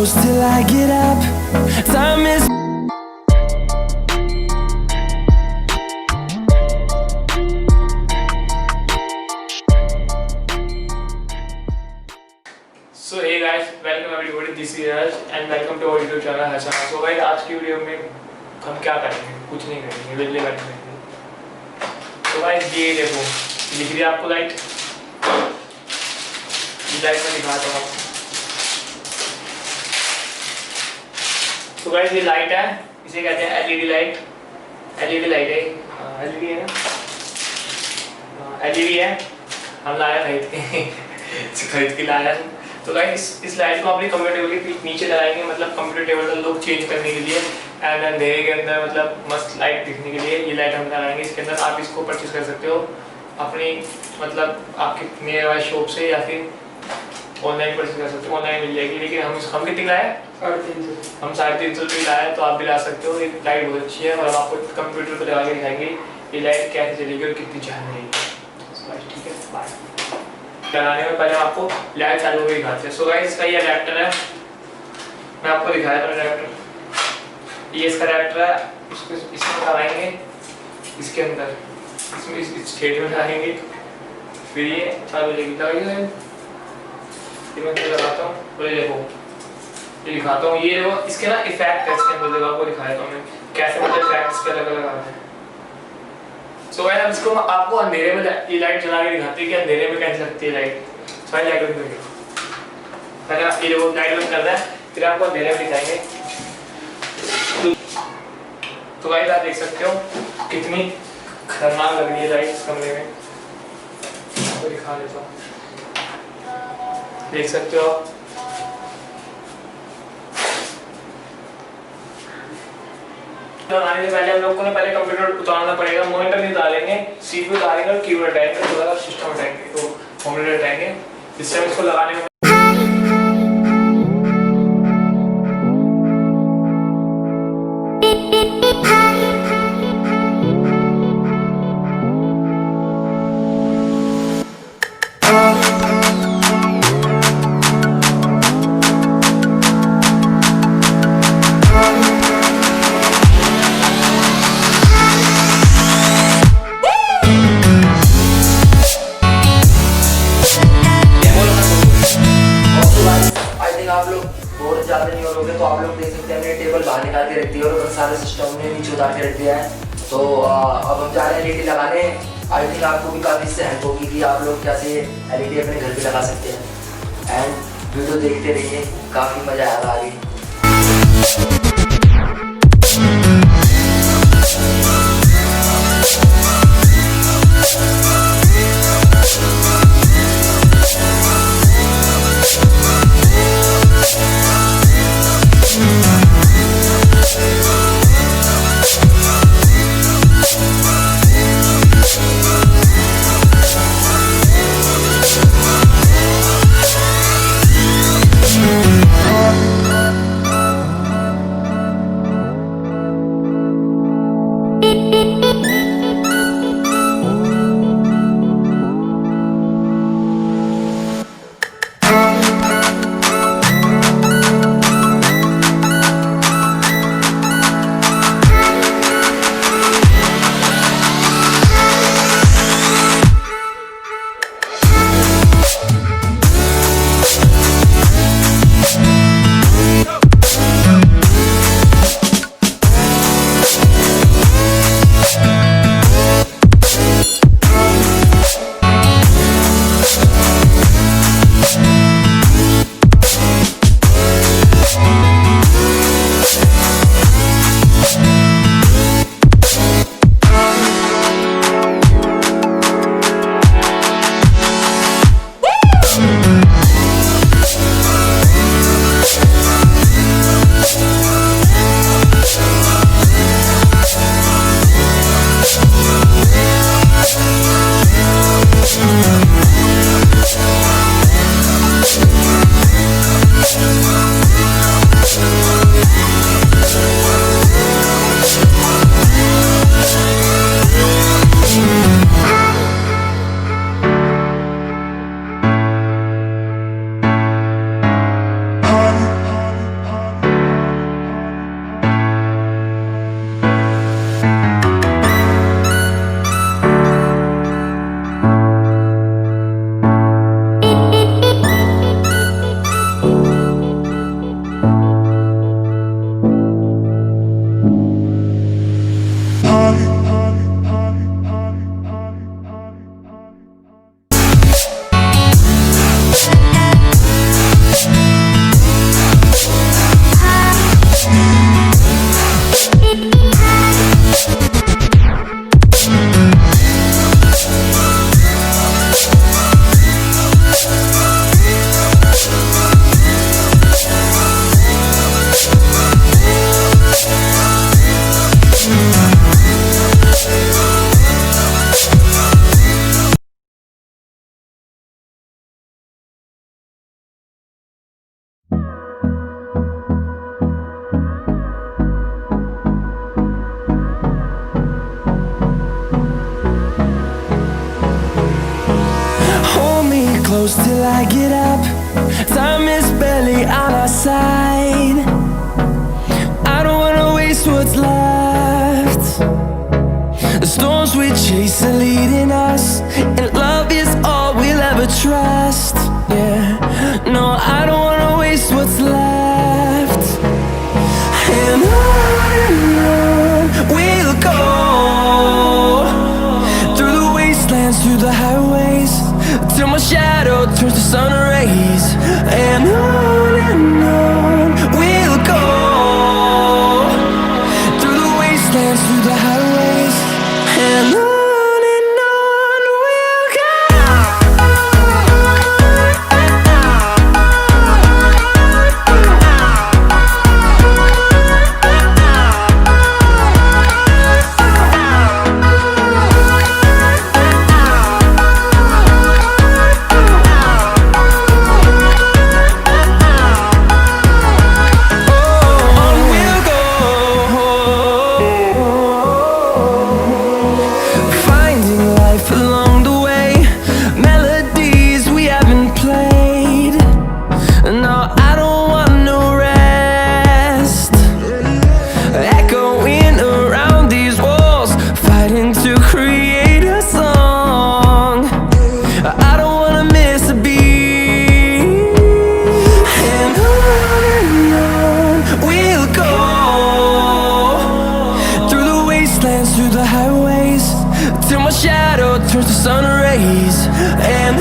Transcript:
close till I get up. Time is So hey guys, welcome everybody. This is Raj and welcome to our YouTube channel Hassan. So guys, आज की video में हम क्या करेंगे? कुछ नहीं करेंगे, वेले बैठे रहेंगे. तो गाइस ये देखो, दिख रही है आपको लाइट? ये लाइट मैं दिखाता हूँ आपको. तो गाइस ये लाइट है, इसे कहते हैं LED लाइट. LED लाइट है, LED है ना? LED है. हम लाया खरीद के लाया. तो गाइस इस लाइट को अपनी कंप्यूटर टेबल के नीचे लगाएंगे, मतलब कंप्यूटर टेबल का लुक चेंज करने के लिए एंड अंधेरे के अंदर मतलब मस्त लाइट दिखने के लिए ये लाइट हम लगाएंगे. इसके अंदर आप इसको परचेज कर सकते हो अपनी मतलब आपके नियर बाय शॉप से या फिर ऑनलाइन परचेज कर सकते हो. ऑनलाइन मिल जाएगी, लेकिन हम कितनी लाए? 350. हम 350 रुपये लाए, तो आप भी ला सकते हो. ये लाइट बहुत अच्छी है और हम आपको कंप्यूटर पर लगा के दिखाएंगे ये लाइट कैसे चलेगी और कितनी चाह रहेगी. ठीक है, बाय. लगाने में पहले आपको लाइट चालू करके दिखाते हैं. सो गाइस इसका ये अडैप्टर है, मैं आपको दिखाया था अडैप्टर. ये इसका अडैप्टर है, इसको इसमें लगाएंगे, इसके अंदर इसमें इस छेद में लगाएंगे, फिर ये चालू लगेगा. ये मैं लगाता हूँ, तो ये देखो, ये दिखाता हूँ. ये देखो इसके ना इफेक्ट है, इसके अंदर देखो आपको दिखाया था मैं कैसे मतलब इफेक्ट इसके अलग अलग आते हैं. सो गाइस अब इसको आपको अंधेरे में ये लाइट जला के दिखाते हैं कि अंधेरे में कैसे लगती है लाइट. सो लाइट बंद करिए, पहले ये देखो लाइट बंद करना है, फिर आपको अंधेरे में दिखाएंगे. तो गाइस आप देख सकते हो कितनी खतरनाक लग रही है लाइट इस कमरे में. आपको दिखा देता हूँ, देख सकते हो आप. लगाने से पहले हम लोग को ना पहले कंप्यूटर उतारना पड़ेगा. मॉनिटर नहीं उतारेंगे, CPU उतारेंगे और कीबोर्ड हटाएंगे, थोड़ा सिस्टम हटाएंगे, तो मॉनिटर हटाएंगे. इस टाइम इसको लगाने में आप लोग बहुत ज़्यादा नहीं हो लोगे, तो आप लोग देख सकते हैं मैंने टेबल बाहर निकाल के रख दी और सारे सिस्टम ने नीचे उतार के रख दिया है. तो अब हम जा रहे हैं LED लगाने. आई थिंक आपको भी काफ़ी इससे हेल्प होगी कि आप लोग कैसे LED अपने घर पे लगा सकते हैं. एंड वीडियो देखते रहिए, काफ़ी मज़ा आ रहा है. Hold me close till I get up. Time is barely on our side. I don't wanna waste what's left. The storms we chase are leading us, and love is all we'll ever trust. Yeah, no, I don't wanna waste what's left. And on we'll go, through the wastelands, through the highways, till my shadow turns to sun rays. And on we'll go, through the wastelands, through the highways, and on we'll go. Through the highways, till my shadow turns to sun rays. And